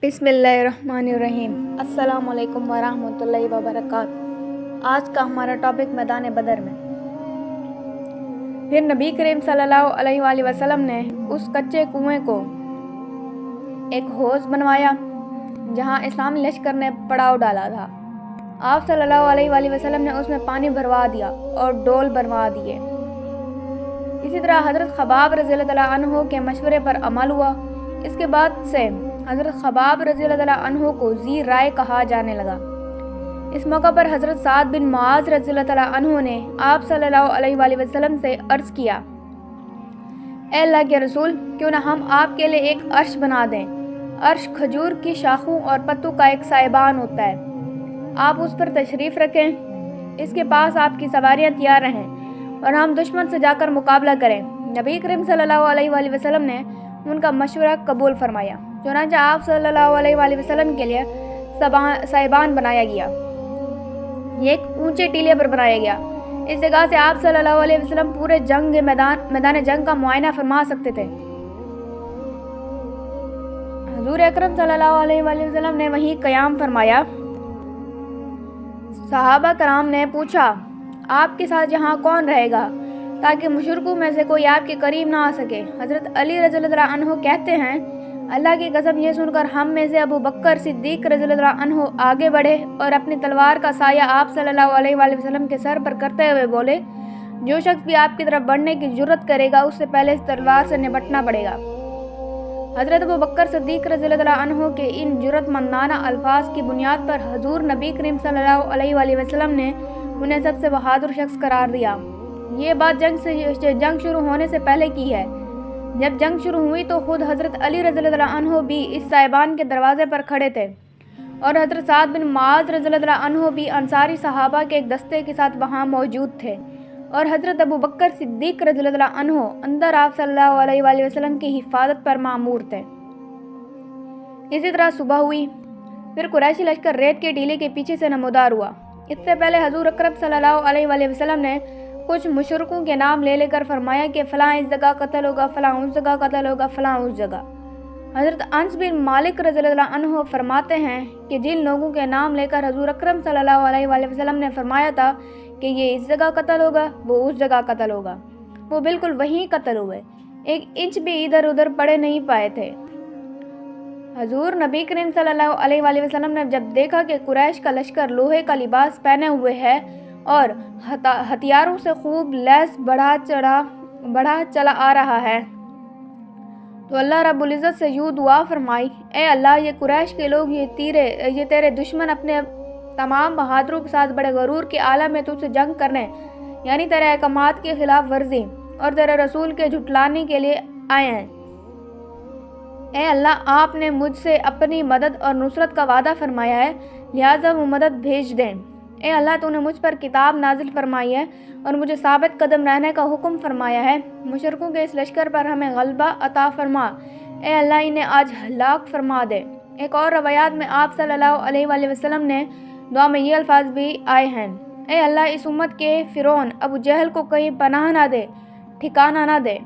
بسم اللہ الرحمن الرحیم۔ السلام علیکم ورحمۃ اللہ وبرکاتہ۔ آج کا ہمارا ٹاپک میدان بدر میں۔ پھر نبی کریم صلی اللہ علیہ وآلہ وسلم نے اس کچے کنویں کو ایک حوض بنوایا جہاں اسلامی لشکر نے پڑاؤ ڈالا تھا۔ آپ صلی اللہ علیہ وآلہ وسلم نے اس میں پانی بھروا دیا اور ڈول بنوا دیے۔ اسی طرح حضرت خباب رضی اللہ تعالیٰ عنہ کے مشورے پر عمل ہوا۔ اس کے بعد سے حضرت خباب رضی اللہ تعالیٰ عنہ کو ذی رائے کہا جانے لگا۔ اس موقع پر حضرت سعد بن معاذ رضی اللہ تعالیٰ عنہ نے آپ صلی اللہ علیہ وآلہ وسلم سے عرض کیا، اے اللہ کے رسول، کیوں نہ ہم آپ کے لیے ایک عرش بنا دیں۔ عرش کھجور کی شاخوں اور پتوں کا ایک سائبان ہوتا ہے، آپ اس پر تشریف رکھیں، اس کے پاس آپ کی سواریاں تیار رہیں اور ہم دشمن سے جا کر مقابلہ کریں۔ نبی کریم صلی اللہ علیہ وآلہ وسلم نے ان کا مشورہ قبول فرمایا، چنانچہ آپ صلی اللہ علیہ وآلہ وسلم کے لیے سائبان بنایا گیا۔ یہ ایک اونچے ٹیلے پر بنایا گیا۔ اس جگہ سے آپ صلی اللہ علیہ وسلم پورے میدان جنگ کا معائنہ فرما سکتے تھے۔ حضور اکرم صلی اللہ علیہ وآلہ وسلم نے وہیں قیام فرمایا۔ صحابہ کرام نے پوچھا، آپ کے ساتھ یہاں کون رہے گا تاکہ مشرکوں میں سے کوئی آپ کے قریب نہ آ سکے؟ حضرت علی رضی اللہ عنہ کہتے ہیں، اللہ کی قسم، یہ سن کر ہم میں سے ابو بکر صدیق رضی اللہ عنہ آگے بڑھے اور اپنی تلوار کا سایہ آپ صلی اللہ علیہ وآلہ وسلم کے سر پر کرتے ہوئے بولے، جو شخص بھی آپ کی طرف بڑھنے کی جرت کرے گا اس سے پہلے اس تلوار سے نپٹنا پڑے گا۔ حضرت ابو بکر صدیق رضی اللہ عنہ کے ان جرت مندانہ الفاظ کی بنیاد پر حضور نبی کریم صلی اللہ علیہ وآلہ وسلم نے انہیں سب سے بہادر شخص قرار دیا۔ یہ بات جنگ شروع ہونے سے پہلے کی ہے۔ جب جنگ شروع ہوئی تو خود حضرت علی رضی اللہ عنہ بھی اس سائبان کے دروازے پر کھڑے تھے اور حضرت سعد بن معاذ رضی اللہ عنہ بھی انصاری صحابہ کے ایک دستے کے ساتھ وہاں موجود تھے، اور حضرت ابو بکر صدیق رضی اللہ عنہ اندر آپ صلی اللہ علیہ وآلہ وسلم کی حفاظت پر مامور تھے۔ اسی طرح صبح ہوئی، پھر قریشی لشکر ریت کے ٹیلے کے پیچھے سے نمودار ہوا۔ اس سے پہلے حضور اکرم صلی اللہ علیہ وآلہ وسلم نے کچھ مشرکوں کے نام لے کر فرمایا کہ فلاں اس جگہ قتل ہوگا، فلاں اس جگہ قتل ہوگا، فلاں اس جگہ۔ حضرت انس بن مالک رضی اللہ عنہ فرماتے ہیں کہ جن لوگوں کے نام لے کر حضور اکرم صلی اللہ علیہ وآلہ وسلم نے فرمایا تھا کہ یہ اس جگہ قتل ہوگا، وہ اس جگہ قتل ہوگا، وہ بالکل وہیں قتل ہوئے، ایک انچ بھی ادھر ادھر پڑے نہیں پائے تھے۔ حضور نبی کریم صلی اللہ علیہ وآلہ وسلم نے جب دیکھا کہ قریش کا لشکر لوہے کا لباس پہنے ہوئے ہے اور ہتھیاروں سے خوب لیس بڑھا چلا آ رہا ہے، تو اللہ رب العزت سے یوں دعا فرمائی، اے اللہ، یہ قریش کے لوگ، یہ تیرے دشمن اپنے تمام بہادروں کے ساتھ بڑے غرور کے عالم میں تجھ سے جنگ کرنے، یعنی تیرے احکامات کی خلاف ورزی اور تیرے رسول کے جھٹلانے کے لیے آئے ہیں۔ اے اللہ، آپ نے مجھ سے اپنی مدد اور نصرت کا وعدہ فرمایا ہے، لہٰذا وہ مدد بھیج دیں۔ اے اللہ، تو نے مجھ پر کتاب نازل فرمائی ہے اور مجھے ثابت قدم رہنے کا حکم فرمایا ہے، مشرکوں کے اس لشکر پر ہمیں غلبہ عطا فرما۔ اے اللہ، انہیں آج ہلاک فرما دے۔ ایک اور روایات میں آپ صلی اللہ علیہ وآلہ وسلم نے دعا میں یہ الفاظ بھی آئے ہیں، اے اللہ، اس امت کے فرعون ابو جہل کو کہیں پناہ نہ دے، ٹھکانہ نہ دے۔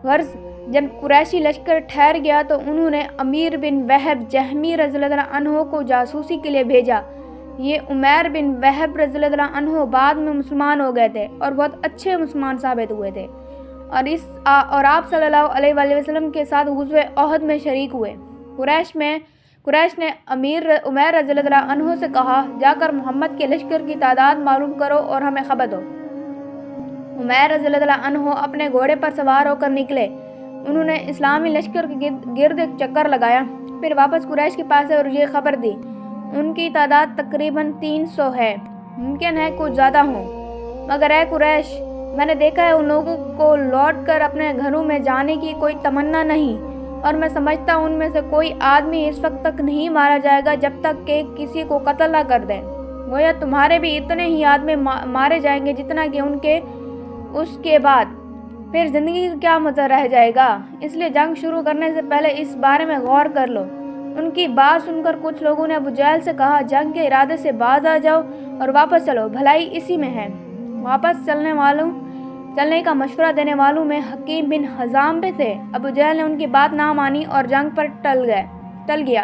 غرض جب قریشی لشکر ٹھہر گیا تو انہوں نے امیر بن وہب جہمی رضی اللہ عنہ کو جاسوسی کے لیے بھیجا۔ یہ عمیر بن وہب رضی اللہ عنہ بعد میں مسلمان ہو گئے تھے اور بہت اچھے مسلمان ثابت ہوئے تھے، اور آپ صلی اللہ علیہ وآلہ وسلم کے ساتھ غزوہ احد میں شریک ہوئے۔ قریش نے عمیر رضی اللہ عنہ سے کہا، جا کر محمد کے لشکر کی تعداد معلوم کرو اور ہمیں خبر دو۔ عمیر رضی اللہ عنہ اپنے گھوڑے پر سوار ہو کر نکلے۔ انہوں نے اسلامی لشکر کے گرد ایک چکر لگایا، پھر واپس قریش کے پاس اور یہ خبر دی، ان کی تعداد تقریباً 300 ہے، ممکن ہے کچھ زیادہ ہوں، مگر اے قریش، میں نے دیکھا ہے ان لوگوں کو لوٹ کر اپنے گھروں میں جانے کی کوئی تمنا نہیں، اور میں سمجھتا ہوں ان میں سے کوئی آدمی اس وقت تک نہیں مارا جائے گا جب تک کہ کسی کو قتل نہ کر دیں، گویا تمہارے بھی اتنے ہی آدمی مارے جائیں گے جتنا کہ ان کے، اس کے بعد پھر زندگی کا کیا مزہ رہ جائے گا، اس لیے جنگ شروع کرنے سے پہلے اس بارے میں غور کر لو۔ ان کی بات سن کر کچھ لوگوں نے ابو جہل سے کہا، جنگ کے ارادے سے باز آ جاؤ اور واپس چلو، بھلائی اسی میں ہے۔ واپس چلنے کا مشورہ دینے والوں میں حکیم بن حزام بھی تھے۔ ابو جہل نے ان کی بات نہ مانی اور جنگ پر ٹل گیا۔